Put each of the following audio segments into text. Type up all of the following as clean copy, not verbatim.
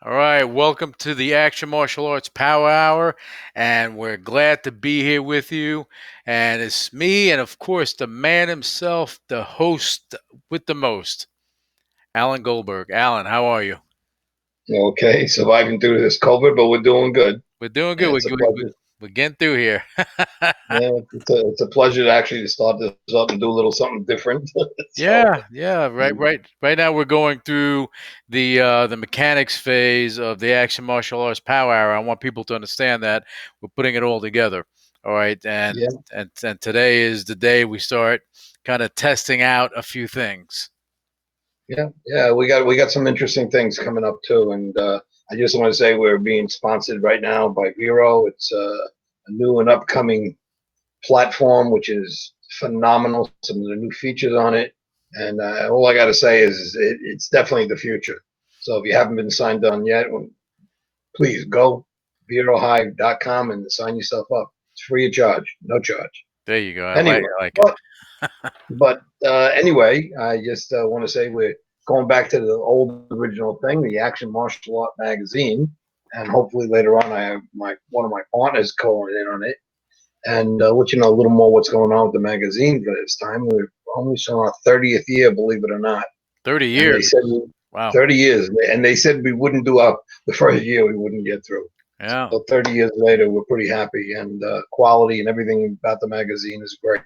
All right, welcome to the Action Martial Arts Power Hour, and we're glad to be here with you. And it's me, and of course, the man himself, the host with the most, Alan Goldberg. Alan, how are you? Okay, surviving through this COVID, but we're doing good. We're doing good. And it's a pleasure. We're getting through here. Yeah, it's a pleasure to actually start this up and do a little something different. So, Yeah, yeah, right now we're going through the mechanics phase of the Action Martial Arts Power Hour. I want people to understand that we're putting it all together. All right, and yeah, and today is the day we start kind of testing out a few things. yeah. We got some interesting things coming up too, and I just want to say we're being sponsored right now by Vero. It's a new and upcoming platform, which is phenomenal. Some of the new features on it, and all I got to say is it's definitely the future. So if you haven't been signed on yet, well, please go verohive.com and sign yourself up. It's free of charge, no charge. There you go. Anyway, I like it. but anyway, I just want to say we're going back to the old original thing, the Action Martial Art magazine, and hopefully later on I have my one of my partners calling in on it and let you know a little more what's going on with the magazine for this time. We're almost on our 30th year, believe it or not, 30 and years. they said Wow. 30 years, and they said we wouldn't do our the first year we wouldn't get through. Yeah. So 30 years later, we're pretty happy, and quality and everything about the magazine is great.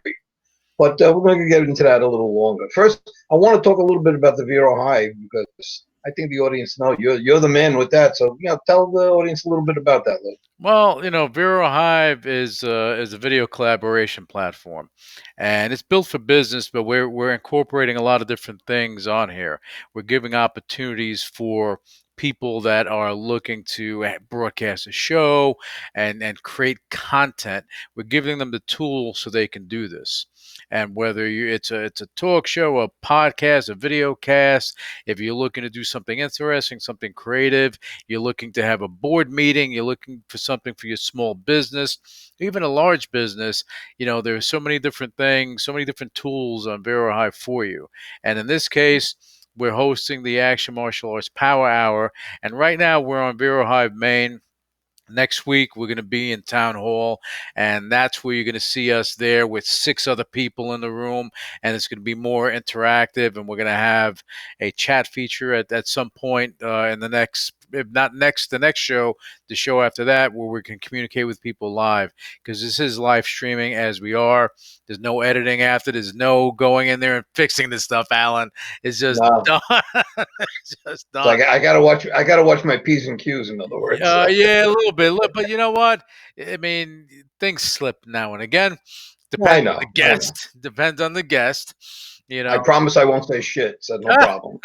But we're going to get into that a little longer. First, I want to talk a little bit about the Vero Hive because I think the audience know you're the man with that. So tell the audience a little bit about that, Lou. Well, Vero Hive is a video collaboration platform, and it's built for business. But we're incorporating a lot of different things on here. We're giving opportunities for people that are looking to broadcast a show and create content. We're giving them the tools so they can do this. And whether it's a talk show, a podcast, a video cast, if you're looking to do something interesting, something creative, you're looking to have a board meeting, you're looking for something for your small business, even a large business, there's so many different things, so many different tools on Vero Hive for you. And in this case, we're hosting the Action Martial Arts Power Hour. And right now we're on Vero Hive Main. Next week, we're going to be in Town Hall, and that's where you're going to see us there with six other people in the room. And it's going to be more interactive, and we're going to have a chat feature at some point in the next, if not next, the next show, the show after that, where we can communicate with people live. Because this is live streaming as we are. There's no editing after. There's no going in there and fixing this stuff, Alan. It's just No, done. It's just so done. I got to watch. I got to watch my p's and q's. In other words, Yeah, a little bit, but you know what? I mean, things slip now and again. I Depends on the know. I know. guest. Depends on the guest. You I know. promise I won't say shit. So no problem.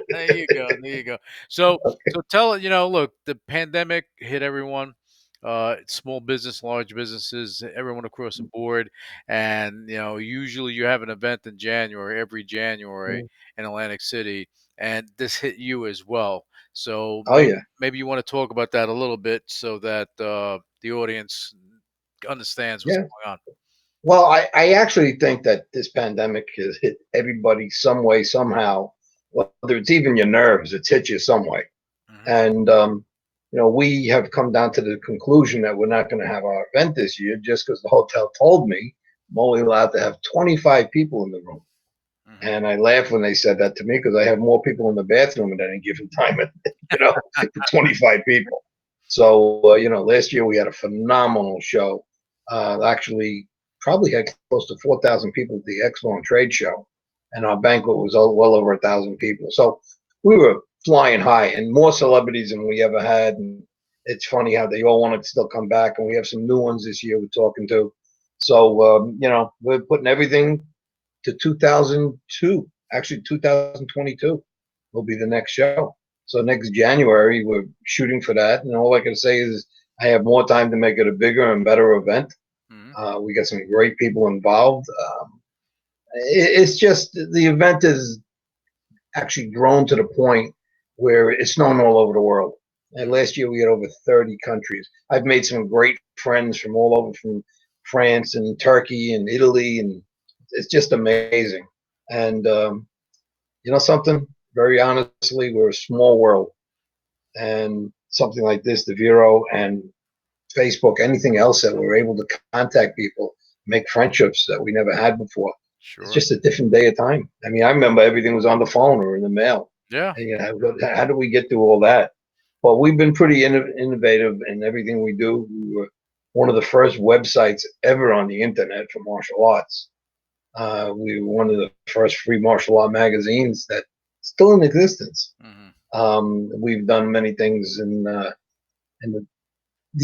There you go. There you go. So, Okay. so tell it. Look, the pandemic hit everyone. Small business, large businesses, everyone across the board, and usually you have an event in January, every January in Atlantic City, and this hit you as well. So Oh yeah. maybe you want to talk about that a little bit so that the audience understands what's Yeah. going on. Well, I actually think that this pandemic has hit everybody some way, somehow. Whether it's even your nerves, it's hit you some way. Hmm. And we have come down to the conclusion that we're not going to have our event this year just because the hotel told me I'm only allowed to have 25 people in the room. Hmm. And I laughed when they said that to me because I have more people in the bathroom at any given time, for 25 people. So, last year we had a phenomenal show. Actually, probably had close to 4,000 people at the Expo and Trade Show, and our banquet was well over 1,000 people. So we were flying high, and more celebrities than we ever had. And it's funny how they all wanted to still come back, and we have some new ones this year we're talking to. So, we're putting everything to 2002. Actually, 2022 will be the next show. So next January, we're shooting for that. And all I can say is I have more time to make it a bigger and better event. Hmm. We got some great people involved. It's just the event is actually grown to the point where it's known all over the world. And Hmm. last year we had over 30 countries. I've made some great friends from all over, from France and Turkey and Italy, and it's just amazing. And you know something? Very honestly, we're a small world, and something like this, the Vero and Facebook, anything else that we're able to contact people, make friendships that we never had before. It's Sure. just a different day of time. I mean, I remember everything was on the phone or in the mail. Yeah. And, how do we get through all that? Well, we've been pretty innovative in everything we do. We were one of the first websites ever on the internet for martial arts. We were one of the first free martial art magazines that's still in existence. Hmm. We've done many things in the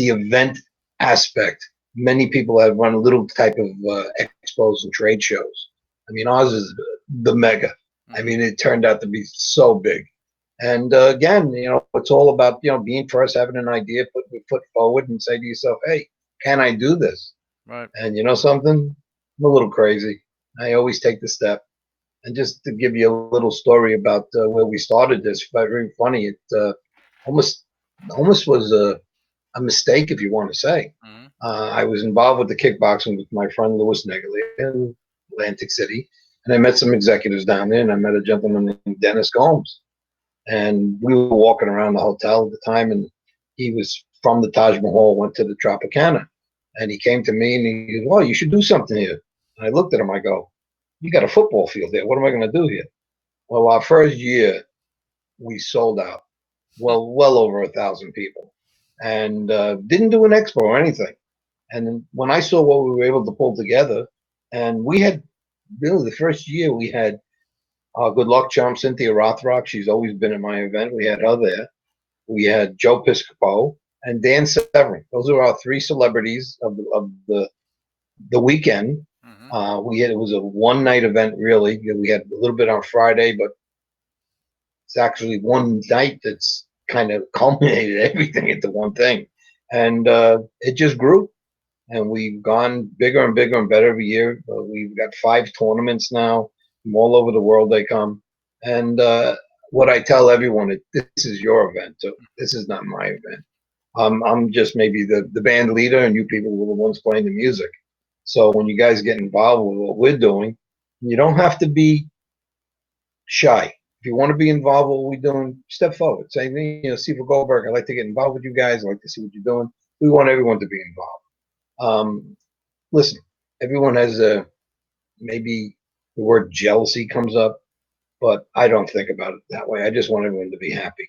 event aspect. Many people have run little type of expos and trade shows. I mean, ours is the mega. I Hmm. mean, it turned out to be so big. And again, it's all about being first, having an idea, putting your foot forward, and say to yourself, "Hey, can I do this?" Right. And you know something? I'm a little crazy. I always take the step. And just to give you a little story about where we started this, very funny. It almost almost was a mistake, if you want to say. Hmm. I was involved with the kickboxing with my friend Louis Neglia in Atlantic City, and I met some executives down there, and I met a gentleman named Dennis Gomes, and we were walking around the hotel at the time, and he was from the Taj Mahal, went to the Tropicana, and he came to me and he goes, "Well, you should do something here." And I looked at him, I go, "You got a football field there. What am I going to do here?" Well, our first year, we sold out. Well over 1,000 people, and didn't do an expo or anything. And when I saw what we were able to pull together, and we had really the first year we had good luck charm Cynthia Rothrock. She's always been at my event. We had her there. We had Joe Piscopo and Dan Severn. Those are our three celebrities of the weekend. Hmm. We had It was a one night event really. We had a little bit on Friday, but it's actually one night that's kind of culminated everything into one thing, and it just grew. And we've gone bigger and bigger and better every year. We've got 5 tournaments now from all over the world. They come, and what I tell everyone is, this is your event. So this is not my event. I'm just maybe the band leader, and you people were the ones playing the music. So when you guys get involved with what we're doing, you don't have to be shy. If you want to be involved with what we're doing, step forward. Say, Steve Goldberg, I'd like to get involved with you guys. I'd like to see what you're doing. We want everyone to be involved. Listen, everyone has maybe the word jealousy comes up, but I don't think about it that way. I just want everyone to be happy.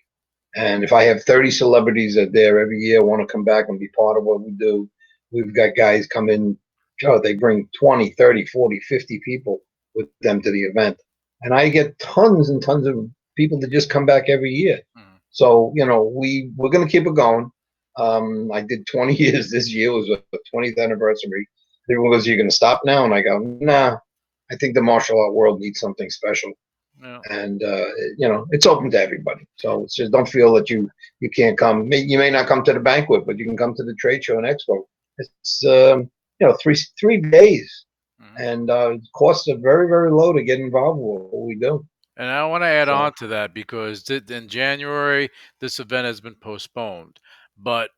And if I have 30 celebrities that there every year want to come back and be part of what we do, we've got guys come in, they bring 20, 30, 40, 50 people with them to the event. And I get tons and tons of people that just come back every year. Hmm. So, we're going to keep it going. I did 20 years this year. It was a 20th anniversary. Everyone goes, "You're going to stop now?" And I go, "Nah, I think the martial art world needs something special." Yeah. And it's open to everybody. So it's just, don't feel that you can't come. You may not come to the banquet, but you can come to the trade show and expo. It's 3 days, Hmm. and costs are very, very low to get involved with what we do. And I want to add So on to that because in January, this event has been postponed. But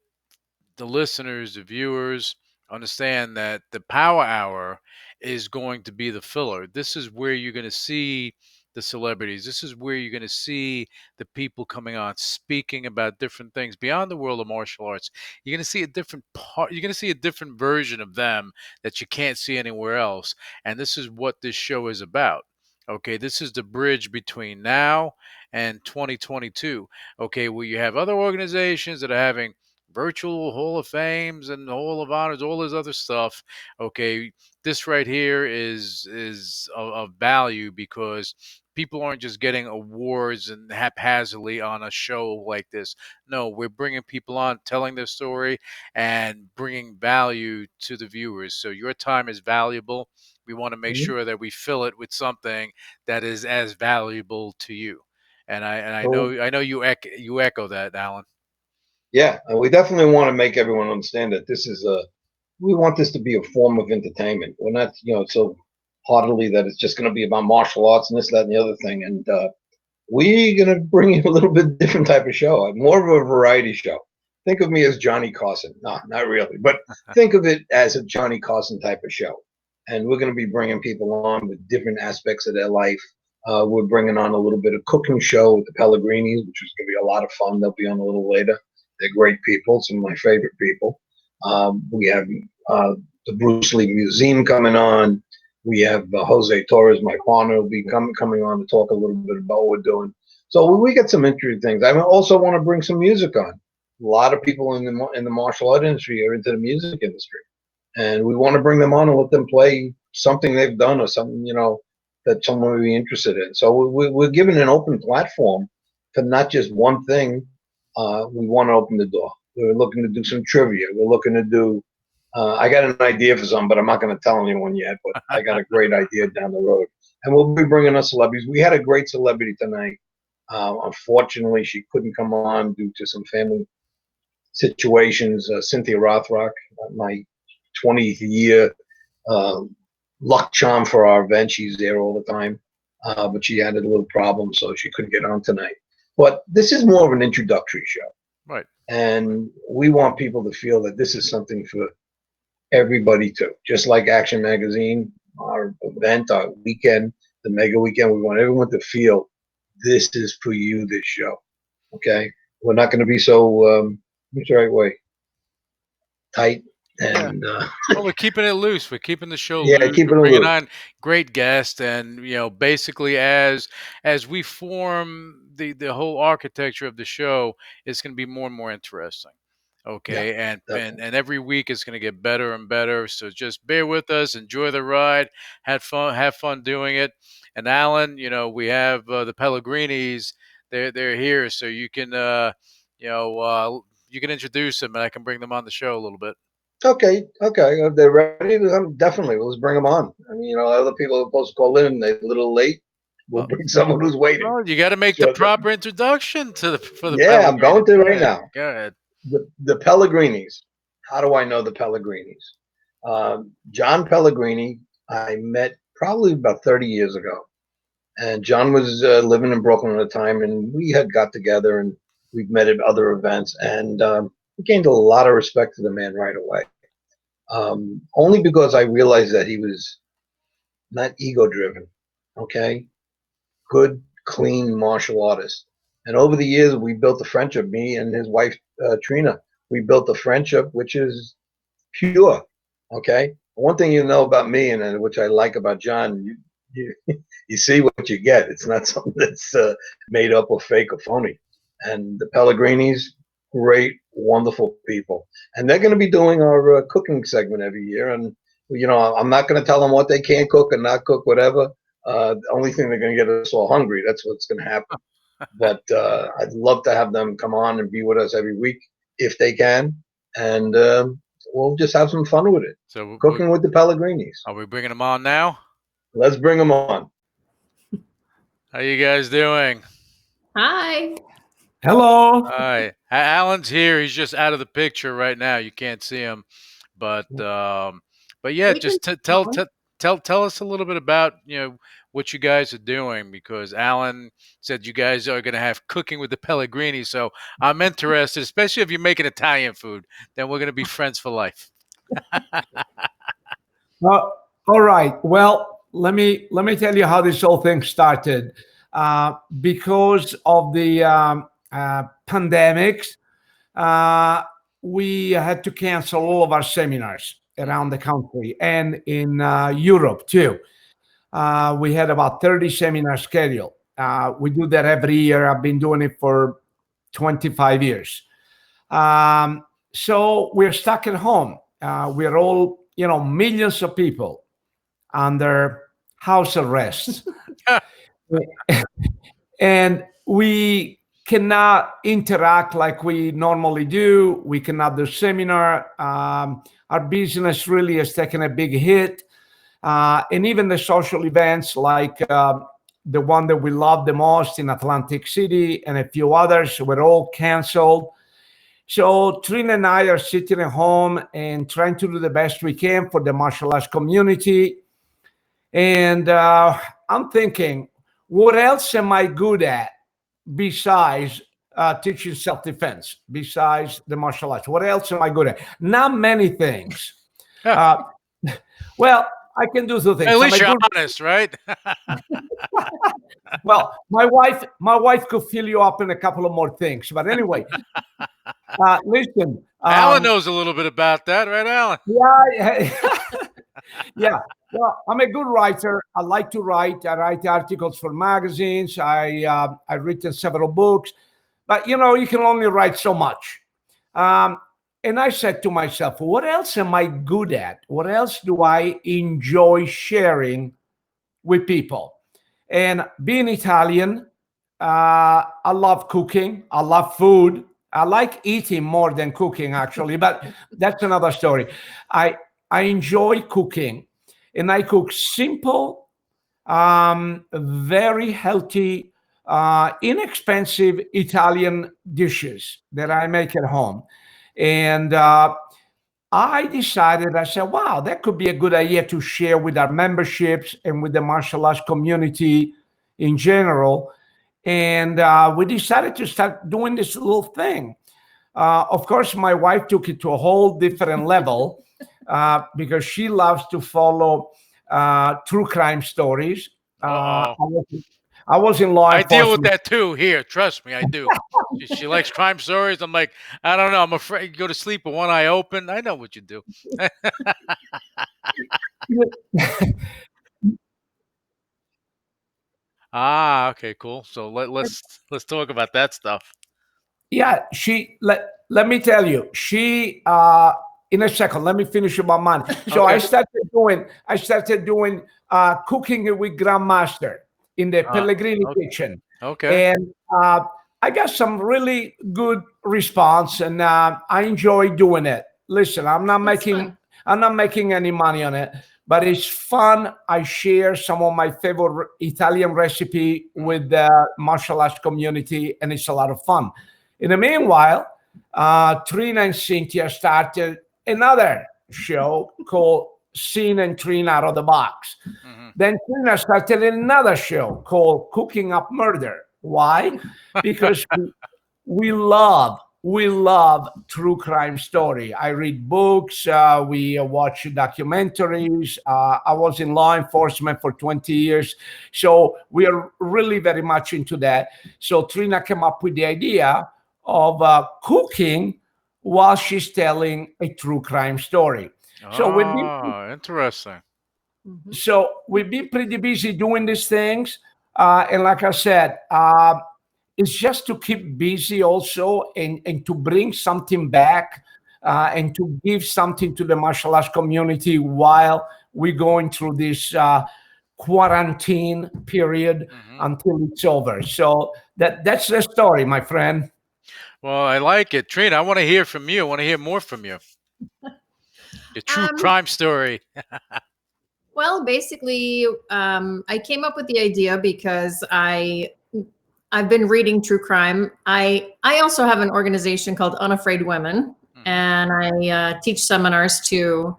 the listeners, the viewers understand that the power hour is going to be the filler. This is where you're going to see the celebrities. This is where you're going to see the people coming on speaking about different things beyond the world of martial arts. You're going to see a different part, you're going to see a different version of them that you can't see anywhere else. And this is what this show is about. Okay, this is the bridge between now and 2022. Okay, where you have other organizations that are having virtual Hall of Fames and Hall of Honors, all this other stuff. Okay, this right here is of value because people aren't just getting awards and haphazardly on a show like this. No, we're bringing people on, telling their story, and bringing value to the viewers. So your time is valuable. We want to make mhm. sure that we fill it with something that is as valuable to you. And I So know you echo that, Alan. yeah, and we definitely want to make everyone understand that this is we want this to be a form of entertainment. We're not, so heartily that it's just going to be about martial arts and this, that, and the other thing. And we're going to bring you a little bit different type of show, more of a variety show. Think of me as Johnny Carson. No, not really, but think of it as a Johnny Carson type of show. And we're going to be bringing people on with different aspects of their life. We're bringing on a little bit of cooking show with the Pellegrinis, which is going to be a lot of fun. They'll be on a little later. They're great people, some of my favorite people. We have the Bruce Lee Museum coming on. We have Jose Torres, my partner, will be coming on to talk a little bit about what we're doing. So we get some interesting things. I also want to bring some music on. A lot of people in the martial art industry are into the music industry, and we want to bring them on and let them play something they've done or something that someone would be interested in. So we're giving an open platform for not just one thing. We want to open the door. We're looking to do some trivia. We're looking to do. I got an idea for something, but I'm not going to tell anyone yet. But I got a great idea down the road, and we'll be bringing us celebrities. We had a great celebrity tonight. Unfortunately, she couldn't come on due to some family situations. Cynthia Rothrock, my 20th year luck charm for our event. She's there all the time, but she had a little problem, so she couldn't get on tonight. But this is more of an introductory show. Right. And we want people to feel that this is something for everybody too. Just like Action Magazine, our event, our weekend, the mega weekend, we want everyone to feel this is for you, this show. Okay? We're not going to be so, what's the right way? Tight. And well, we're keeping it loose. We're keeping the show yeah, loose. keep it We're bringing loose. on great guests, and basically as we form the whole architecture of the show, it's going to be more and more interesting. Yeah, Okay, and definitely. every week it's going to get better and better. So just bear with us, enjoy the ride, have fun doing it. And Alan, we have the Pellegrinis. They're here, so you can you can introduce them, and I can bring them on the show a little bit. Okay. If they're ready to come, definitely. Let's bring them on. I mean, other people are supposed to call in. They're a little late. We'll Well, bring someone who's waiting. well, you got to make the So, proper introduction to the for the yeah, I'm Pellegrini. going to Go right ahead. now. Go ahead. The Pellegrinis. How do I know the Pellegrinis? John Pellegrini, I met probably about 30 years ago. And John was living in Brooklyn at the time, and we had got together and we've met at other events. And we gained a lot of respect for the man right away. Only because I realized that he was not ego driven, okay? Good, clean martial artist. And over the years, we built a friendship, me and his wife, Trina. We built a friendship which is pure, okay? One thing you know about me, and which I like about John, you see what you get. It's not something that's made up or fake or phony. And the Pellegrinis, great, wonderful people. And they're going to be doing our cooking segment every year. And, I'm not going to tell them what they can cook and not cook, whatever. The only thing they're going to get us all hungry. That's what's going to happen. But I'd love to have them come on and be with us every week if they can. And we'll just have some fun with it. So, Cooking with the Pellegrinis. are we bringing them on now? Let's bring them on. How you guys doing? Hi. Hello. Hi. Alan's here. He's just out of the picture right now. You can't see him, but yeah, We can just tell us a little bit about what you guys are doing, because Alan said you guys are going to have cooking with the Pellegrini. So I'm interested, especially if you're making Italian food. Then we're going to be friends for life. All right. Well, let me tell you how this whole thing started. Because of the pandemics, we had to cancel all of our seminars around the country and in Europe too. We had about 30 seminars scheduled. We do that every year. I've been doing it for 25 years. So we're stuck at home. We're all, millions of people under house arrest. And we cannot interact like we normally do. We cannot do seminar. Our business really has taken a big hit. And even the social events like the one that we love the most in Atlantic City and a few others were all canceled. So Trina and I are sitting at home and trying to do the best we can for the martial arts community. And I'm thinking, what else am I good at besides teaching self-defense, besides the martial arts? What else am I good at? Not many things. Well, I can do two things. At least you're honest, right? Well, my wife could fill you up in a couple of more things. But anyway, listen. Alan knows a little bit about that, right, Alan? Yeah, yeah. Well, I'm a good writer. I like to write. I write articles for magazines. I've written several books, but you can only write so much. Um, and I said to myself, what else am I good at? What else do I enjoy sharing with people? And being Italian, I love cooking. I love food. I like eating more than cooking, actually, but that's another story. I I enjoy cooking, and I cook simple, very healthy, inexpensive Italian dishes that I make at home. And I decided, I said, wow, that could be a good idea to share with our memberships and with the martial arts community in general. And we decided to start doing this little thing. Of course, my wife took it to a whole different level because she loves to follow true crime stories. Uh-oh. I was in law I deal with enforcement. that too here. Trust me, I do. She likes crime stories. I'm like, I don't know. I'm afraid you go to sleep with one eye open. I know what you do. Ah, okay, cool. So let's talk about that stuff. Yeah, she let me tell you, she in a second, let me finish my mind. So Okay. I started doing cooking with Grandmaster in the Uh, Pellegrini okay. kitchen. Okay. And I got some really good response, and I enjoy doing it. Listen, I'm not making any money on it, but it's fun. I share some of my favorite Italian recipe with the martial arts community, and it's a lot of fun. In the meanwhile, Trina and Cynthia started another show called Scene and Trina Out of the Box. Mhm. Then Trina started another show called Cooking Up Murder. Why? Because we love true crime story. I read books. We watch documentaries. I was in law enforcement for 20 years, so we are really very much into that. So Trina came up with the idea of cooking while she's telling a true crime story. So we've been Oh, interesting. so we've been pretty busy doing these things, and like I said, it's just to keep busy also, and to bring something back, and to give something to the martial arts community while we're going through this quarantine period Hmm. until it's over. So that's the story, my friend. Well, I like it, Trina. I want to hear from you. I want to hear more from you. Your true Um, crime story. well, basically, I came up with the idea because I've been reading true crime. I also have an organization called Unafraid Women, Hmm. and I teach seminars to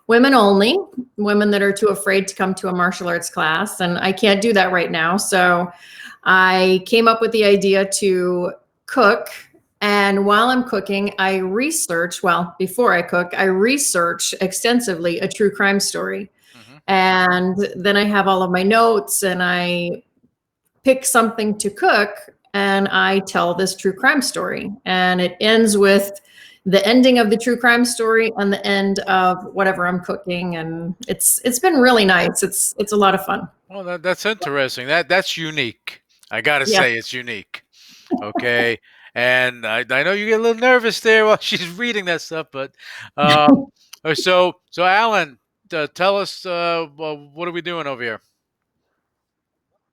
women only, women that are too afraid to come to a martial arts class, and I can't do that right now. So I came up with the idea to cook. And while I'm cooking, before I cook, I research extensively a true crime story. Hmm. And then I have all of my notes, and I pick something to cook, and I tell this true crime story. And it ends with the ending of the true crime story and the end of whatever I'm cooking. And it's been really nice. It's a lot of fun. Well, that's interesting. That's unique. I gotta Yeah. say, it's unique. Okay, and I know you get a little nervous there while she's reading that stuff, but uh, so Alan, tell us, well, what are we doing over here?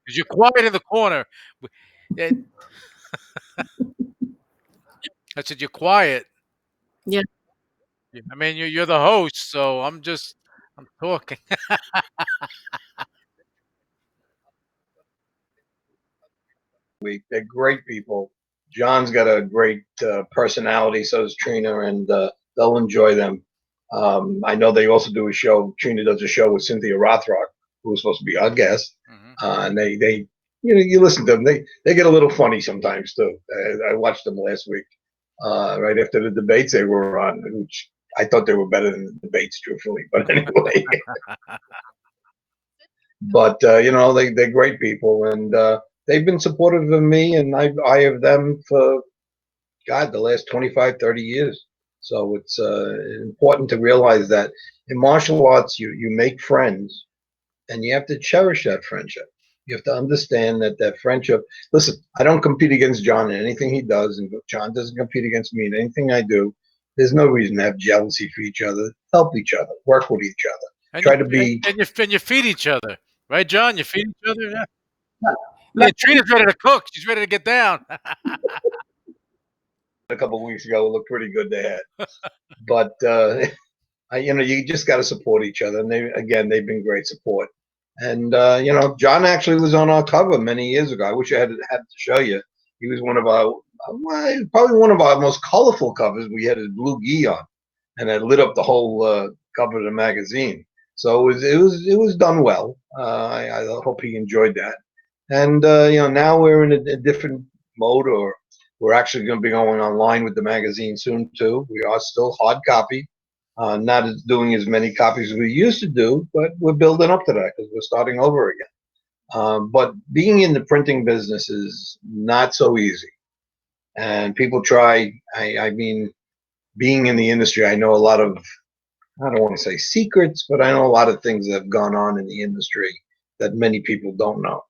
Because you're quiet in the corner. Eh, I said you're quiet. Yeah. I mean, you're the host, so I'm talking. Week. They're great people. John's got a great personality, so does Trina, and they'll enjoy them. I know they also do a show. Trina does a show with Cynthia Rothrock, who was supposed to be our guest, Hmm. and they you listen to them. They get a little funny sometimes too. I watched them last week, right after the debates they were on, which I thought they were better than the debates, truthfully. But anyway, but they're great people, and they've been supportive of me, and I of them for, God, the last 25, 30 years. So it's important to realize that in martial arts, you make friends, and you have to cherish that friendship. You have to understand that that friendship. Listen, I don't compete against John in anything he does, and John doesn't compete against me in anything I do. There's no reason to have jealousy for each other. Help each other. Work with each other. And Try to be. and you feed each other, right, John? You feed each other. Yeah. Yeah, Let- Trina's ready to cook. She's ready to get down. A couple of weeks ago, it looked pretty good there. But you just got to support each other, and they've been great support. And John actually was on our cover many years ago. I wish I had to show you. He was one of our probably one of our most colorful covers. We had his blue gi on, and it lit up the whole cover of the magazine. So it was done well. I hope he enjoyed that. And now we're in a different mode, or we're actually going to be going online with the magazine soon too. We are still hard copy, not doing as many copies as we used to do, but we're building up to that because we're starting over again. But being in the printing business is not so easy, and people try. I mean, being in the industry, I know a lot of, I don't want to say secrets, but I know a lot of things that have gone on in the industry that many people don't know.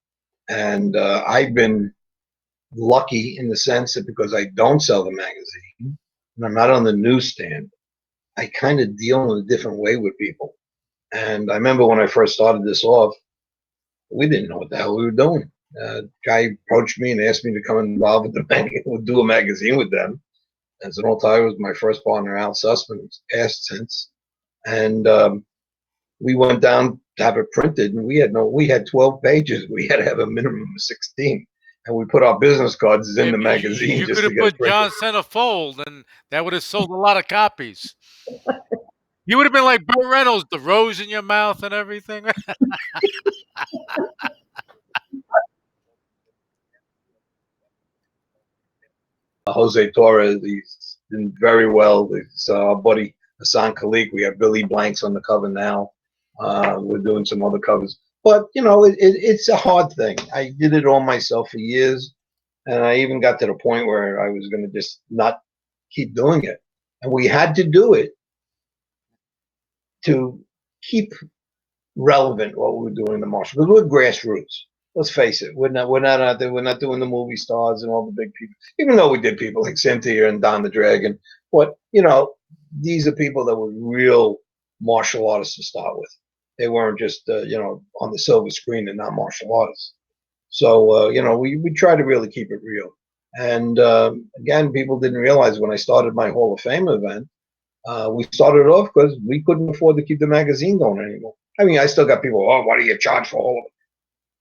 And I've been lucky in the sense that because I don't sell the magazine and I'm not on the newsstand, I kind of deal in a different way with people. And I remember when I first started this off, we didn't know what the hell we were doing. Guy approached me and asked me to come involved with the magazine, do a magazine with them. As an old timer, was my first partner, Al Sussman, who's passed since. And we went down to have it printed, and we had 12 pages. We had to have a minimum of 16. And we put our business cards in the magazine You just could to have get it put printed. John Centerfold, and that would have sold a lot of copies. You would have been like Burt Reynolds, the rose in your mouth and everything. Jose Torres, he's doing very well. It's our buddy Hassan Khalik. We have Billy Blanks on the cover now. We're doing some other covers. But, it's a hard thing. I did it all myself for years. And I even got to the point where I was going to just not keep doing it. And we had to do it to keep relevant what we were doing in the martial, because we're grassroots. Let's face it, we're not out there. We're not doing the movie stars and all the big people. Even though we did people like Cynthia and Don the Dragon, but these are people that were real martial artists to start with. They weren't just on the silver screen and not martial artists. So we try to really keep it real. And again, people didn't realize when I started my Hall of Fame event, we started off because we couldn't afford to keep the magazine going anymore. I mean, I still got people, oh, what do you charge for all of it?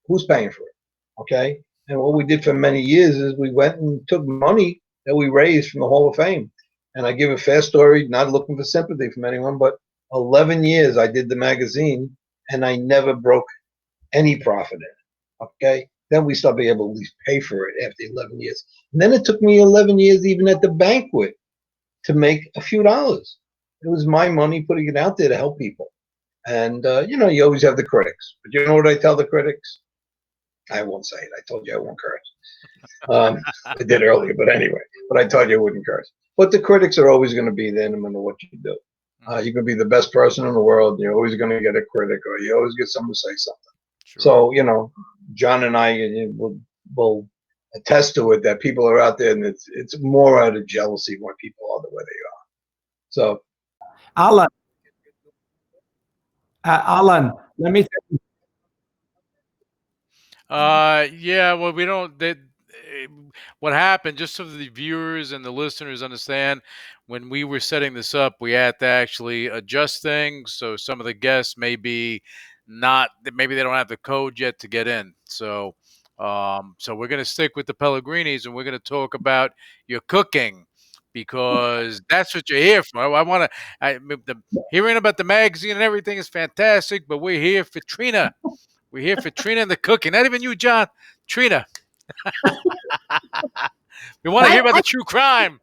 Who's paying for it? Okay. And what we did for many years is we went and took money that we raised from the Hall of Fame. And I give a fair story, not looking for sympathy from anyone, but 11 years I did the magazine and I never broke any profit in it. Okay. Then we started being able to at least pay for it after 11 years. And then it took me 11 years, even at the banquet, to make a few dollars. It was my money putting it out there to help people. And, you always have the critics. But you know what I tell the critics? I won't say it. I told you I won't curse. I did earlier, but anyway. But I told you I wouldn't curse. But the critics are always going to be there no matter what you do. You can be the best person in the world. You're always going to get a critic, or you always get someone to say something. Sure. So, John and I will attest to it that people are out there, and it's more out of jealousy when people are the way they are. So, Alan, let me tell you. Yeah, well, we don't. What happened, just so the viewers and the listeners understand, when we were setting this up, we had to actually adjust things. So some of the guests maybe maybe they don't have the code yet to get in. So, so we're going to stick with the Pellegrinis, and we're going to talk about your cooking, because that's what you're here for. Hearing about the magazine and everything is fantastic, but we're here for Trina. We're here for Trina and the cooking. Not even you, John. Trina. We want to hear about the true crime.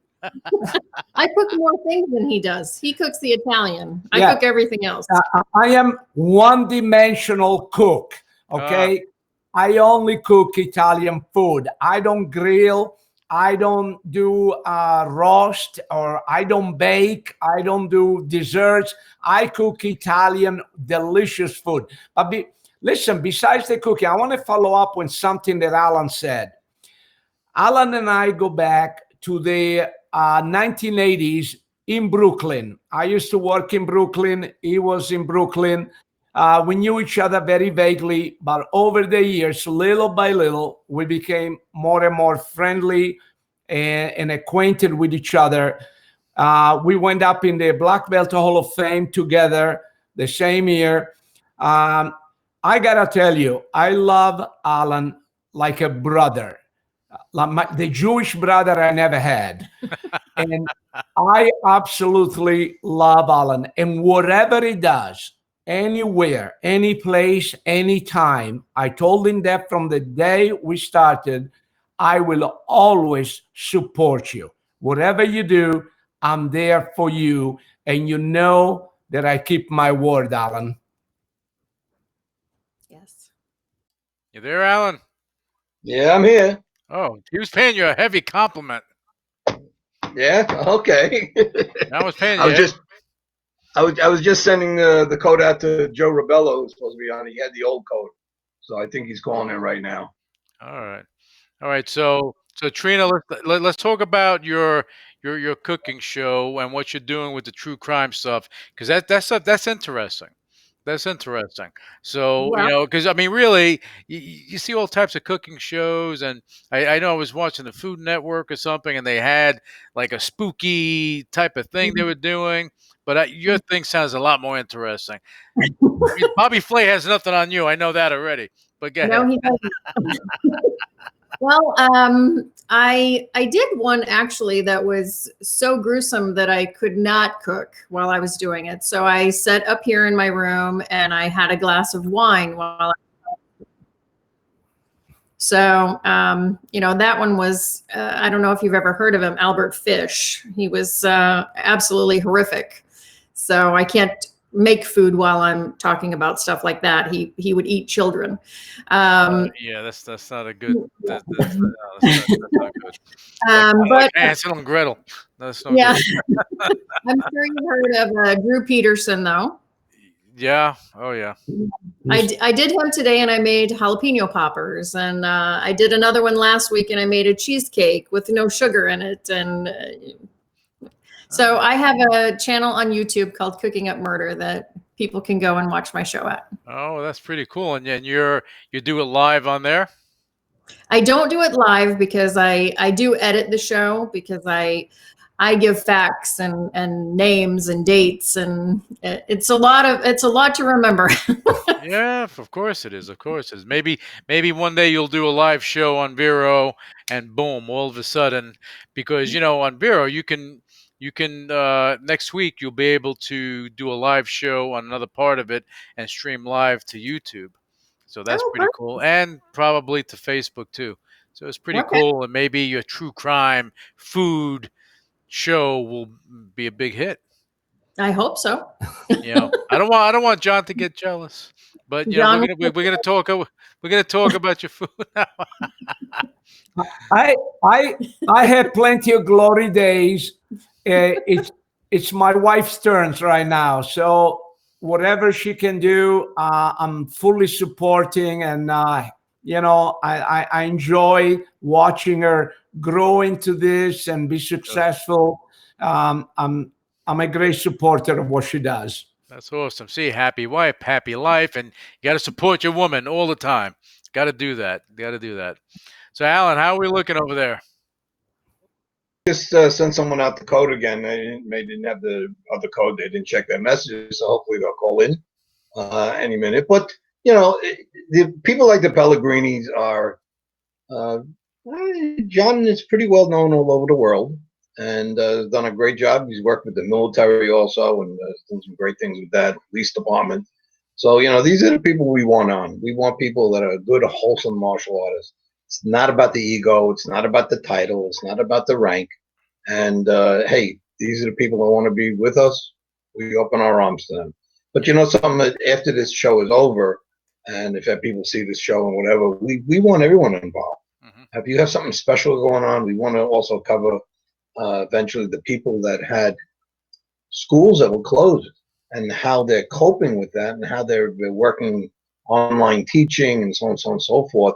I cook more things than he does. He cooks the Italian. I cook everything else. I am one-dimensional cook. Okay. I only cook Italian food. I don't grill. I don't do roast, or I don't bake. I don't do desserts. I cook Italian delicious food. But listen, besides the cooking, I want to follow up on something that Alan said. Alan and I go back to the 1980s in Brooklyn. I used to work in Brooklyn. He was in Brooklyn. We knew each other very vaguely, but over the years, little by little, we became more and more friendly and acquainted with each other. We went up in the Black Belt Hall of Fame together the same year. I gotta tell you, I love Alan like a brother, like the Jewish brother I never had. And I absolutely love Alan. And whatever he does, anywhere, any place, anytime, I told him that from the day we started, I will always support you. Whatever you do, I'm there for you. And you know that I keep my word, Alan. Yes. You there, Alan? Yeah, I'm here. Oh, he was paying you a heavy compliment. Yeah, okay. I was paying I you. was just, I was just sending the code out to Joe Ribello, who's supposed to be on. He had the old code, so I think he's calling in right now. All right. So Trina, let's talk about your cooking show and what you're doing with the true crime stuff, because that's interesting. That's interesting. So, Well, because I mean, really, you see all types of cooking shows, and I know I was watching the Food Network or something, and they had like a spooky type of thing they were doing. But your thing sounds a lot more interesting. I mean, Bobby Flay has nothing on you. I know that already. But go ahead. no, he doesn't. Well, I did one actually that was so gruesome that I could not cook while I was doing it. So I sat up here in my room and I had a glass of wine while so, that one was, I don't know if you've ever heard of him, Albert Fish. He was absolutely horrific. So I can't make food while I'm talking about stuff like that. He would eat children. Yeah, that's not a good. That's not good. Like But Hansel and Gretel. That's no yeah, good. I'm sure you've heard of Drew Peterson, though. Yeah. Oh yeah. I did him today, and I made jalapeno poppers, and I did another one last week, and I made a cheesecake with no sugar in it. And so I have a channel on YouTube called Cooking Up Murder that people can go and watch my show at. Oh, that's pretty cool. And you do it live on there? I don't do it live because I do edit the show, because I give facts and names and dates, and it's a lot to remember. Yeah, of course it is. Of course it is. Maybe one day you'll do a live show on Vero, and boom, all of a sudden, because on Vero you can next week you'll be able to do a live show on another part of it and stream live to YouTube. So that's Oh, pretty cool, and probably to Facebook too. So it's pretty okay. cool, and maybe your true crime food show will be a big hit. I hope so. I don't want John to get jealous, but John, we're gonna talk about your food now. I had plenty of glory days. It's my wife's turns right now, so whatever she can do, I'm fully supporting, and I enjoy watching her grow into this and be successful. I'm a great supporter of what she does. That's awesome. See, happy wife, happy life, and you got to support your woman all the time. Got to do that. Got to do that. So, Alan, how are we looking over there? Just sent someone out the code again. They didn't have the other code. They didn't check their messages, so hopefully they'll call in any minute. But the people like the Pellegrinis are. John is pretty well known all over the world, and has done a great job. He's worked with the military also, and done some great things with that police department. So these are the people we want on. We want people that are good, wholesome martial artists. It's not about the ego. It's not about the title. It's not about the rank. And hey, these are the people that want to be with us. We open our arms to them. But something, after this show is over, And if people see this show and whatever, we want everyone involved. Hmm. If you have something special going on, we want to also cover eventually the people that had schools that were closed and how they're coping with that and how they're working online teaching and so on, so on and so forth.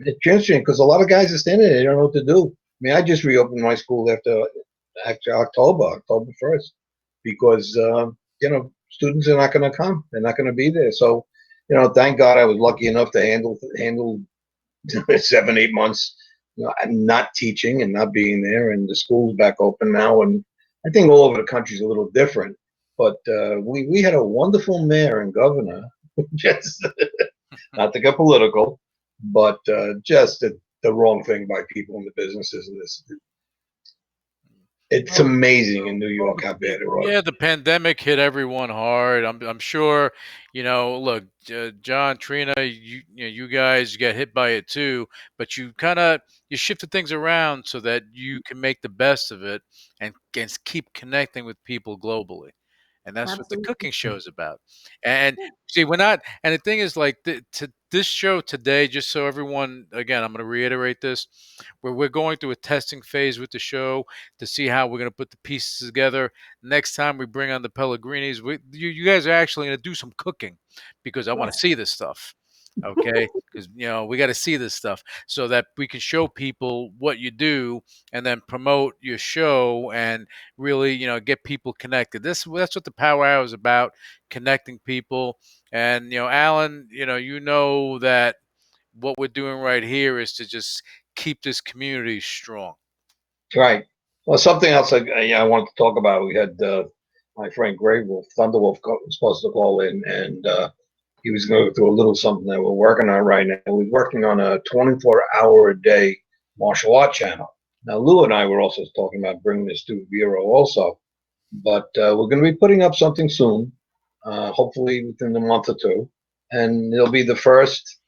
It's interesting because a lot of guys are standing there, they don't know what to do. I mean, I just reopened my school after October 1st, because students are not going to come. They're not going to be there. So, thank God I was lucky enough to handle 7, 8 months, not teaching and not being there, and the school's back open now. And I think all over the country is a little different. But we had a wonderful mayor and governor, just not to get political, but just the wrong thing by people in the businesses. And it's amazing in New York how bad it was. Yeah, the pandemic hit everyone hard. I'm sure, look, John, Trina, you guys got hit by it too, but you shifted things around so that you can make the best of it and keep connecting with people globally. And that's what the Absolutely. cooking show is about. And see, we're not. And the thing is, like, to this show today, just so everyone, again, I'm going to reiterate this: where we're going through a testing phase with the show to see how we're going to put the pieces together. Next time we bring on the Pellegrinis, you guys are actually going to do some cooking, because I want to Yes. see this stuff. Okay, because we got to see this stuff so that we can show people what you do and then promote your show and really get people connected. That's what the Power Hour is about: connecting people. And Alan, that what we're doing right here is to just keep this community strong. Right. Well, something else I want to talk about. We had my friend Grey Wolf, Thunderwolf, was supposed to call in, and he was going through a little something that we're working on right now. We're working on a 24-hour-a-day martial art channel. Now, Lou and I were also talking about bringing this to Vero also, but we're going to be putting up something soon, hopefully within a month or two, and it'll be the first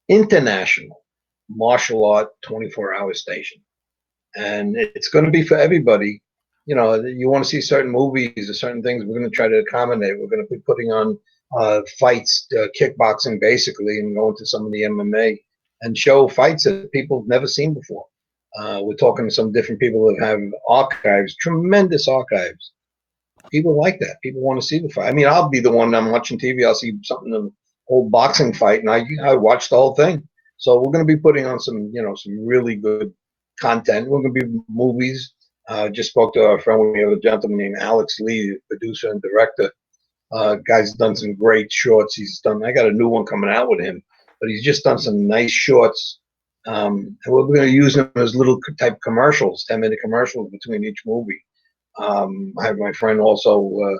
international martial art 24-hour station. And it's going to be for everybody. You want to see certain movies or certain things, we're going to try to accommodate. We're going to be putting on fights, kickboxing basically, and go into some of the MMA and show fights that people have never seen before. We're talking to some different people that have archives, tremendous archives. People like that. People want to see the fight. I mean, I'll be the one, I'm watching TV, I'll see something, an old boxing fight, and I watch the whole thing. So we're going to be putting on some really good content. We're going to be movies. Just spoke to our friend. We have a gentleman named Alex Lee, producer and director. Guy's done some great shorts. I got a new one coming out with him, but he's just done some nice shorts. And we're going to use them as little type commercials, 10-minute commercials between each movie. I have my friend also,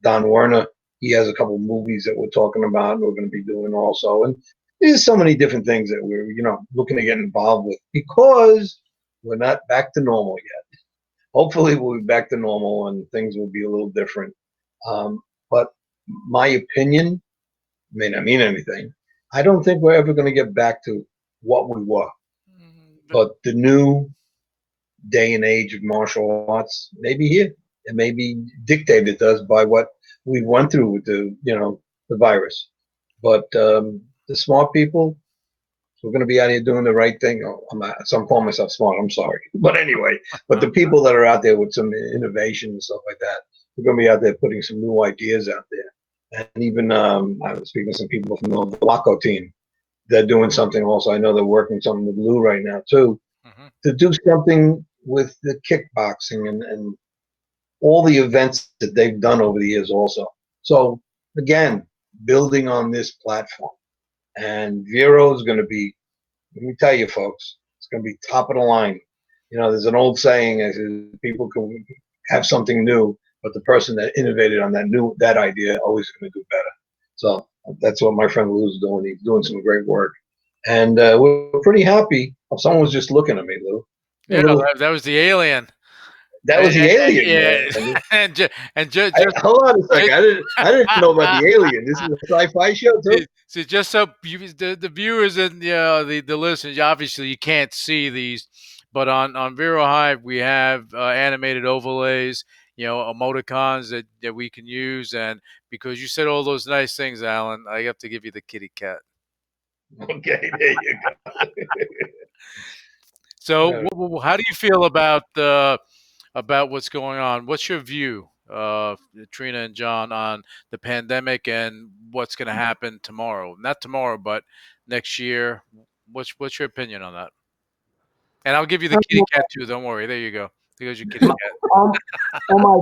Don Werner. He has a couple of movies that we're talking about and we're going to be doing also. And there's so many different things that we're, looking to get involved with, because we're not back to normal yet. Hopefully we'll be back to normal and things will be a little different. But my opinion may not mean anything. I don't think we're ever going to get back to what we were. But the new day and age of martial arts may be here. It may be dictated to us by what we went through with the virus. But the smart people, we're going to be out here doing the right thing. Oh, I'm calling myself smart. I'm sorry. But anyway, but the people that are out there with some innovation and stuff like that, we're going to be out there putting some new ideas out there. And even I was speaking to some people from the Blocko team. They're doing something also. I know they're working something with Lou right now too, to do something with the kickboxing and all the events that they've done over the years also. So again, building on this platform. And Vero is going to be, let me tell you folks, it's going to be top of the line. There's an old saying, people can have something new, but the person that innovated on that idea always going to do better. So that's what my friend Lou's doing. He's doing some great work. And we're pretty happy. Someone was just looking at me, Lou. Yeah, that was the alien. That was the alien, yeah. man. and just hold on a second. I didn't know about the alien. This is a sci-fi show too. See, just so the viewers and the listeners, obviously you can't see these, but on Vero Hive we have animated overlays. emoticons that we can use. And because you said all those nice things, Alan, I have to give you the kitty cat. Okay, there you go. So, Yeah. how do you feel about what's going on? What's your view, Trina and John, on the pandemic and what's going to happen tomorrow? Not tomorrow, but next year. What's your opinion on that? And I'll give you the kitty cat too. Don't worry. There you go. There's your kitty cat. Um, oh my,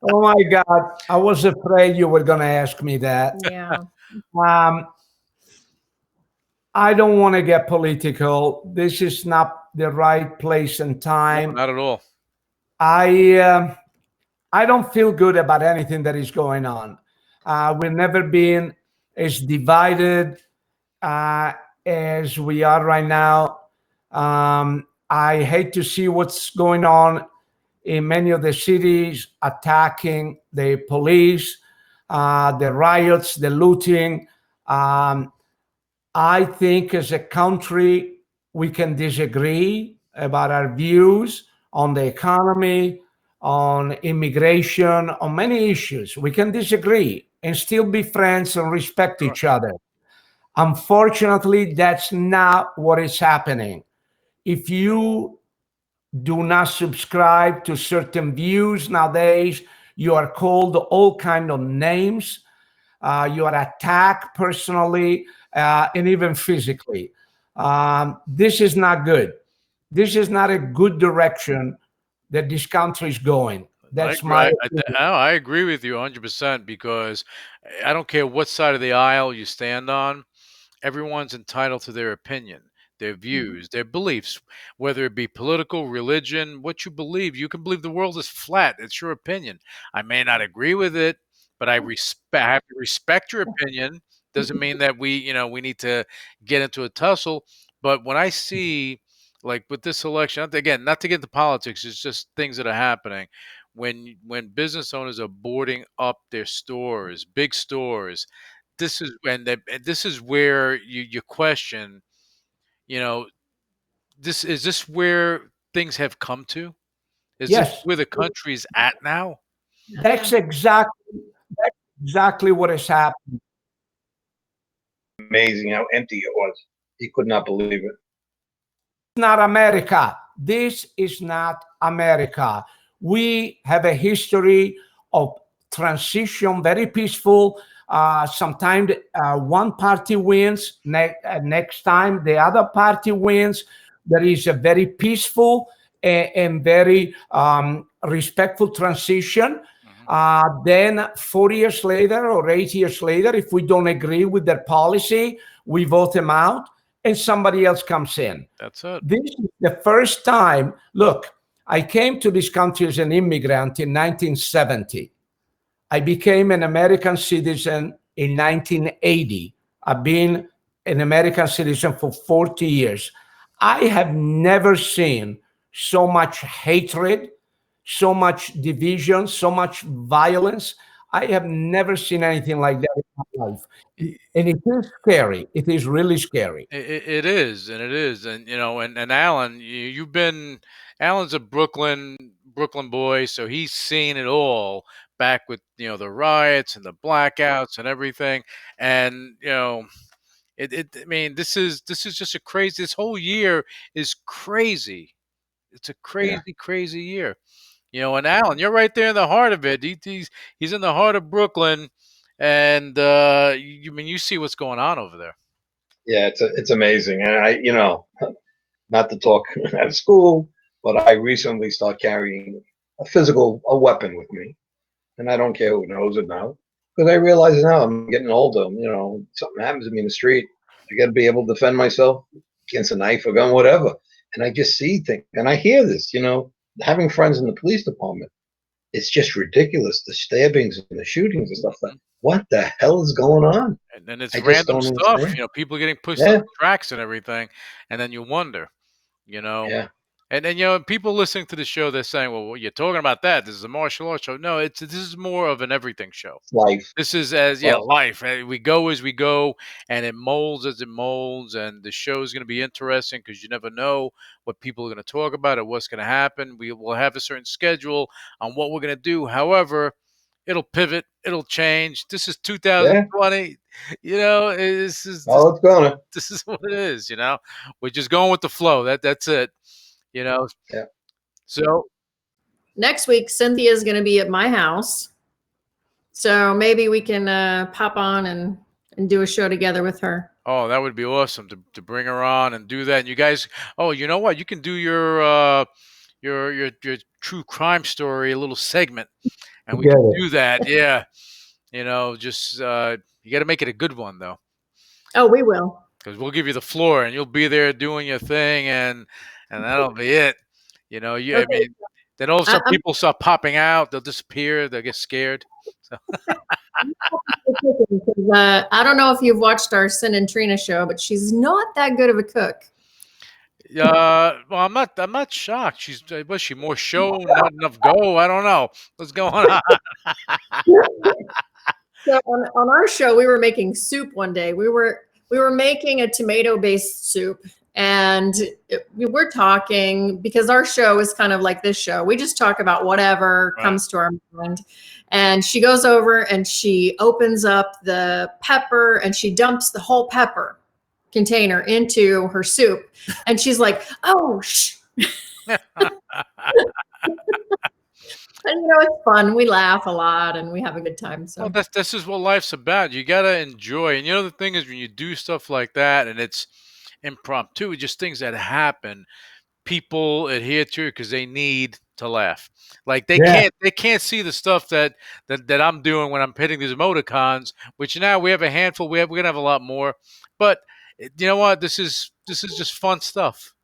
oh my God! I was afraid you were going to ask me that. Yeah. Um, I don't want to get political. This is not the right place and No, time. not at all. I I don't feel good about anything that is going on. We've never been as divided uh, as we are right now. I hate to see what's going on in many of the cities, attacking the police, the riots, the looting. Um, I think as a country, we can disagree about our views on the economy, on immigration, on many issues. We can disagree and still be friends and respect Sure. each other. Unfortunately, that's not what is happening. If you do not subscribe to certain views nowadays, you are called all kind of names. You are attacked personally and even physically. This is not good. This is not a good direction that this country is going. That's my opinion. I agree with you 100% because I don't care what side of the aisle you stand on. Everyone's entitled to their opinion, their views, their beliefs, whether it be political, religion, what you believe. You can believe the world is flat. It's your opinion. I may not agree with it, but I have to respect your opinion. Doesn't mean that we need to get into a tussle. But when I see, like with this election, again, not to get into politics, it's just things that are happening. When business owners are boarding up their stores, big stores, this is where you question, you know, this where things have come to? Is this Yes, where the country's at now? Yeah. that's exactly what has happened. Amazing how empty it was. He could not believe it. Not America. This is not America. We have a history of transition, very peaceful. Sometimes one party wins, next time the other party wins. There is a very peaceful and very respectful transition. Mhm. Then 4 years later or 8 years later, if we don't agree with their policy, we vote them out and somebody else comes in. That's it. This is the first time. Look, I came to this country as an immigrant in 1970. I became an American citizen in 1980. I've been an American citizen for 40 years. I have never seen so much hatred, so much division, so much violence. I have never seen anything like that in my life. And it is scary. It is really scary. It is, and it is, and and Alan, Alan's a Brooklyn boy, so he's seen it all back with the riots and the blackouts and everything, and I mean, this is just a crazy. This whole year is crazy. It's a Yeah. crazy year. And Alan, you're right there in the heart of it. He's in the heart of Brooklyn, and I mean, you see what's going on over there. Yeah, it's amazing. And not to talk out of school, but I recently started carrying a weapon with me. And I don't care who knows it now. Because I realize now I'm getting older. Something happens to me in the street, I got to be able to defend myself against a knife, a gun, whatever. And I just see things, and I hear this. Having friends in the police department, it's just ridiculous. The stabbings and the shootings and stuff. Like, what the hell is going on? And then it's I just random don't stuff, understand. people getting pushed Yeah, off tracks and everything, and then you wonder, you know, yeah. And you know, people listening to the show, they're saying, "Well, you're talking about that. This is a martial arts show." No, this is more of an everything show. Life. This is as Well, life. We go as we go, and it molds as it molds. And the show is going to be interesting because you never know what people are going to talk about or what's going to happen. We will have a certain schedule on what we're going to do. However, it'll pivot, it'll change. This is yeah. 2020. You know, Oh, it's gonna. this is what it is. You know, we're just going with the flow. That's it. You know, Yeah. so Next week, Cynthia is going to be at my house. So maybe we can pop on and do a show together with her. oh, that would be awesome to bring her on and do that. And you guys, oh, you know what? You can do your true crime story, a little segment, and we can Together. do that. Yeah, you know, just you got to make it a good one though, Oh, we will. because we'll give you the floor and you'll be there doing your thing, and that'll be it. You know, I Okay. mean, then all of a sudden I'm people start popping out, they'll disappear, they'll get scared. So. I don't know if you've watched our Sin and Trina show, but she's not that good of a cook. Well, I'm not shocked. Was she more show, not enough go? I don't know what's going on. So on our show, we were making soup one day. We were making a tomato-based soup, and we're talking because our show is kind of like this show. We just talk about whatever comes to our mind. And she goes over and she opens up the pepper and she dumps the whole pepper container into her soup, and she's like, "Oh, shh." And you know, it's fun. We laugh a lot and we have a good time. So Well, this is what life's about. You gotta enjoy. And you know the thing is when you do stuff like that and it's impromptu, just things that happen, people adhere to it because they need to laugh. Like Yeah. they can't see the stuff that I'm doing when I'm hitting these emoticons, which now we have a handful. We're gonna have a lot more. But you know what? This is just fun stuff.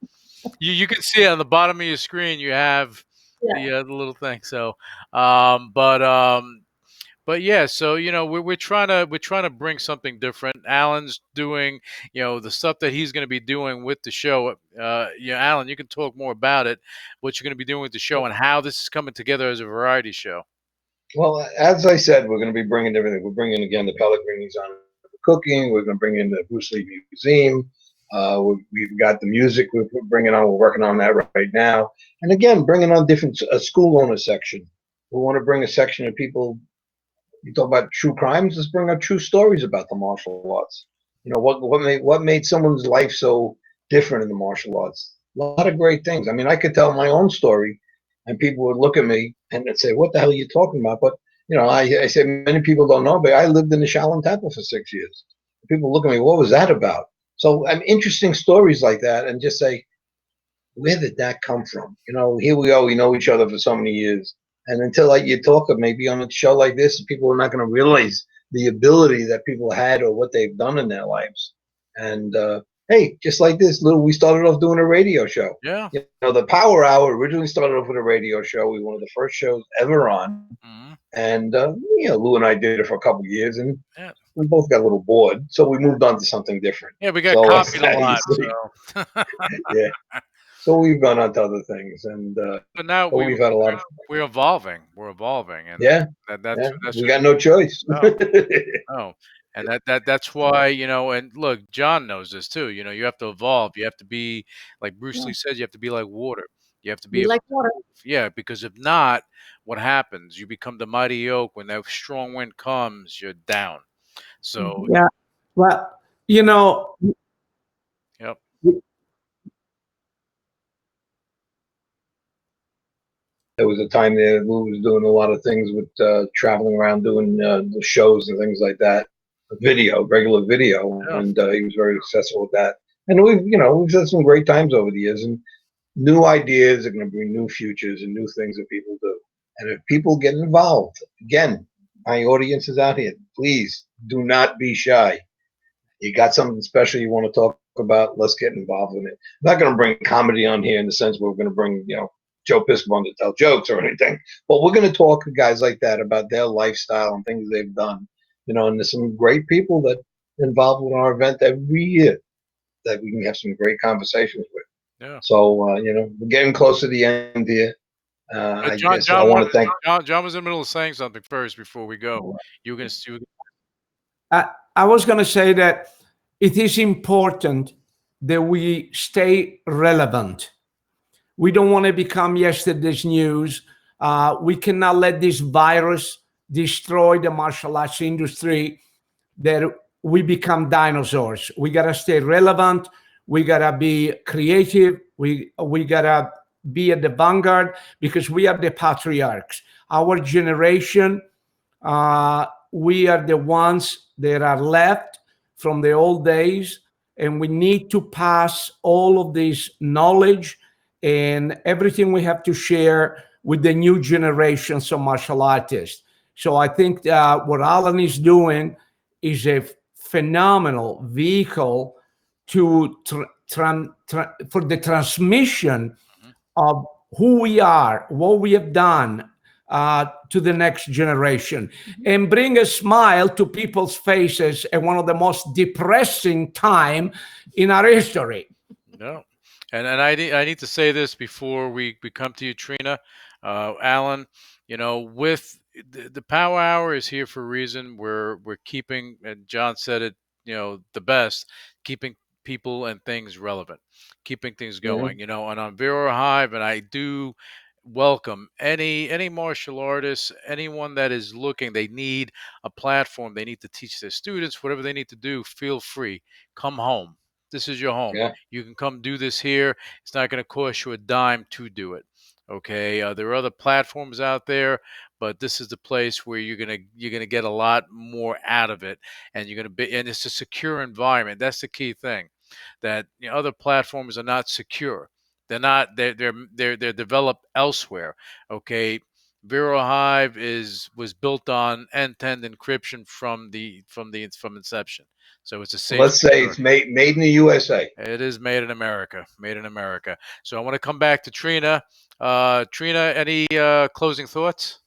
You can see it on the bottom of your screen. You have yeah. the little thing. So, um, but um, but yeah, so you know we're trying to bring something different. Alan's doing the stuff that he's going to be doing with the show. Alan, you can talk more about it. What you're going to be doing with the show and how this is coming together as a variety show. Well, as I said, we're going to be bringing everything. We're bringing again the Pellegrini's on the cooking. We're going to bring in the Bruce Lee Museum. We've got the music. We're bringing on. We're working on that right now. And again, bringing on different a school owner section. We want to bring a section of people. You talk about true crimes. Let's bring up true stories about the martial arts. You know what made someone's life so different in the martial arts. A lot of great things. I mean, I could tell my own story, and people would look at me and they'd say, "What the hell are you talking about?" But I say many people don't know, but I lived in the Shaolin Temple for 6 years. People look at me, "What was that about?" So I'm interesting stories like that, and just say, where did that come from? Here we go. We know each other for so many years, and until you talk maybe on a show like this, people are not going to realize the ability that people had or what they've done in their lives. And hey, just like this, we started off doing a radio show. Yeah. The Power Hour originally started off with a radio show. We were one of the first shows ever on, and Lou and I did it for a couple of years, and we both got a little bored, so we moved on to something different. Yeah, we got copied a lot. So. Yeah. So we've gone on to other things, and but now we've had a lot of. We're evolving. We're evolving, and that's we got no choice. No, and that's why And look, John knows this too. You have to evolve. You have to be like Bruce Lee says. You have to be like water. You have to be like water. Yeah, because if not, what happens? You become the mighty oak. When that strong wind comes, you're down. So yeah, well, Yep. There was a time there Lou was doing a lot of things with traveling around doing the shows and things like that, regular video, and he was very successful with that. And we've had some great times over the years, and new ideas are going to bring new futures and new things that people do. And if people get involved, again, my audience is out here. Please do not be shy. You got something special you want to talk about? Let's get involved in it. I'm not going to bring comedy on here in the sense we're going to bring Joe Piscopo to tell jokes or anything, but we're going to talk to guys like that about their lifestyle and things they've done. And there's some great people that are involved with our event every year that we can have some great conversations with. Yeah. So, we're getting close to the end here. I guess I want to thank. John was in the middle of saying something first before we go. You were going to. I was going to say that it is important that we stay relevant. We don't want to become yesterday's news. We cannot let this virus destroy the martial arts industry, that we become dinosaurs. We got to stay relevant. We got to be creative. We got to be at the vanguard, because we are the patriarchs. Our generation, we are the ones that are left from the old days, and we need to pass all of this knowledge and everything we have to share with the new generations of martial artists. So I think what Alan is doing is a phenomenal vehicle to for the transmission of who we are, what we have done, to the next generation, and bring a smile to people's faces at one of the most depressing time in our history. No. And I need to say this before we come to you, Trina. Alan, with the Power Hour is here for a reason. We're keeping, and John said it, the best, keeping people and things relevant, keeping things going, and on Vero Hive, and I do welcome any martial artists, anyone that is looking, they need a platform, they need to teach their students, whatever they need to do, feel free, come home. This is your home. Yeah. You can come do this here. It's not going to cost you a dime to do it. Okay. There are other platforms out there, but this is the place where you're gonna get a lot more out of it, and and it's a secure environment. That's the key thing. That other platforms are not secure. They're not. They're developed elsewhere. Okay. Vero Hive was built on end-to-end encryption from inception. So it's a safe. Let's say it's made in the USA. It is made in America. Made in America. So I want to come back to Trina. Trina, any closing thoughts?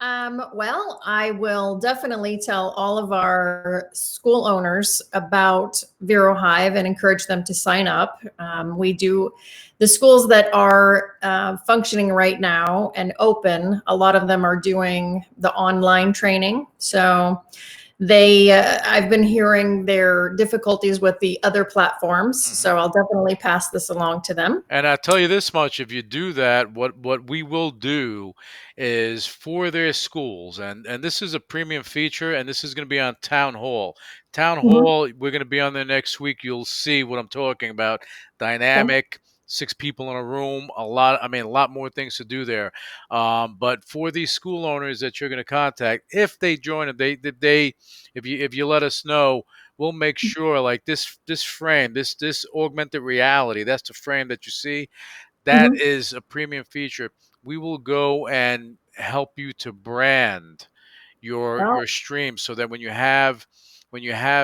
Well, I will definitely tell all of our school owners about Vero Hive and encourage them to sign up. The schools that are functioning right now and open, a lot of them are doing the online training. So I've been hearing their difficulties with the other platforms, so I'll definitely pass this along to them. And I'll tell you this much: if you do that, what we will do is for their schools, and this is a premium feature, and this is going to be on Town Hall. Town Hall, we're going to be on there next week. You'll see what I'm talking about. Dynamic. 6 people in a room, a lot more things to do there. But for these school owners that you're going to contact, if they join, if you let us know, we'll make sure, like this frame, this augmented reality, that's the frame that you see. That is a premium feature. We will go and help you to brand your stream, so that when you have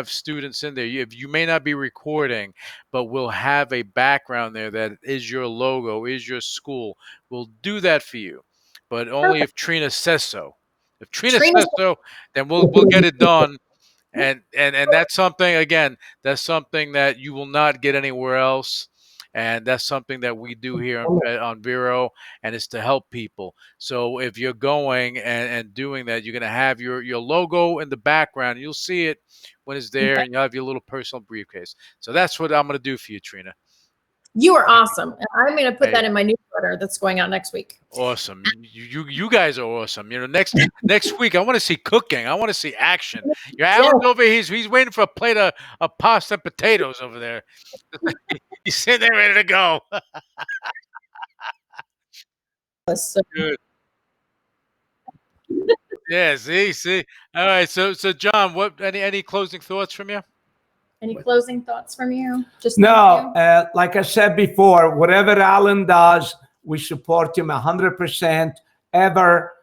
students in there, you may not be recording, but we'll have a background there that is your logo, is your school. We'll do that for you, but only if Trina says so. If Trina says so, then we'll get it done. And that's something, again, that's something that you will not get anywhere else. And that's something that we do here on Vero, and it's to help people. So if you're going and doing that, you're going to have your logo in the background. You'll see it when it's there, and you'll have your little personal briefcase. So that's what I'm going to do for you, Trina. You are awesome. And I'm going to put that in my newsletter that's going out next week. Awesome. You guys are awesome. Next week, I want to see cooking. I want to see action. Your Alan's over here. He's waiting for a plate of pasta and potatoes over there. He's sitting there ready to go. Good. Yeah, see. All right. So John, what any closing thoughts from you? Any closing thoughts from you? Just no, like I said before, whatever Alan does, we support him 100%, ever,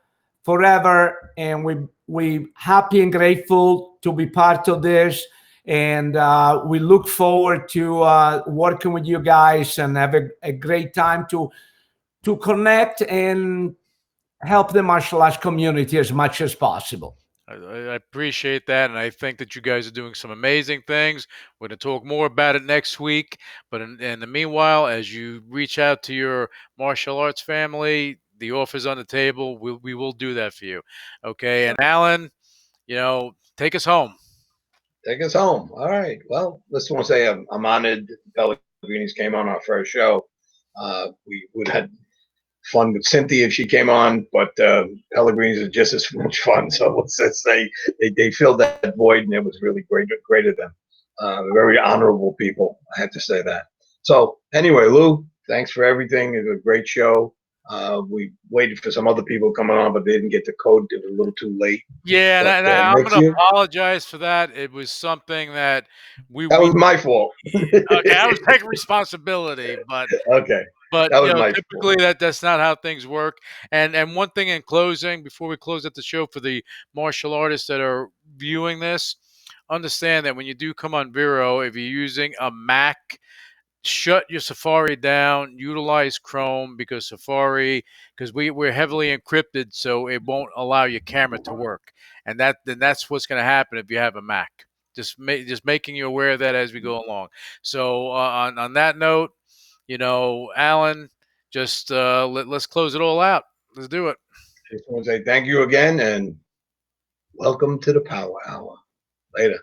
forever, and we happy and grateful to be part of this, and we look forward to working with you guys and have a great time to connect and help the martial arts community as much as possible. I appreciate that, and I think that you guys are doing some amazing things. We're going to talk more about it next week. But in the meanwhile, as you reach out to your martial arts family, the offer's on the table. We will do that for you. Okay. And Alan, take us home. Take us home. All right. Well, just want to say I'm honored Pellegrini's came on our first show. We would have had fun with Cynthia if she came on, but Pellegrini's are just as much fun. So let's just say they filled that void, and it was really great of them. Very honorable people, I have to say that. So anyway, Lou, thanks for everything. It was a great show. We waited for some other people coming on, but they didn't get the code. It was a little too late. Yeah, and, But I'm next going to year, apologize for that. It was something that that we was my fault. okay. I was taking responsibility, but Okay, But that was my typically fault. that's not how things work. And one thing in closing, before we close out the show, for the martial artists that are viewing this, understand that when you do come on Vero, if you're using a Mac, shut your Safari down. Utilize Chrome, because we're heavily encrypted, so it won't allow your camera to work. And that's what's going to happen if you have a Mac. Just making you aware of that as we go along. So on that note, Alan, just let's close it all out. Let's do it. Just want to say thank you again and welcome to the Power Hour. Later.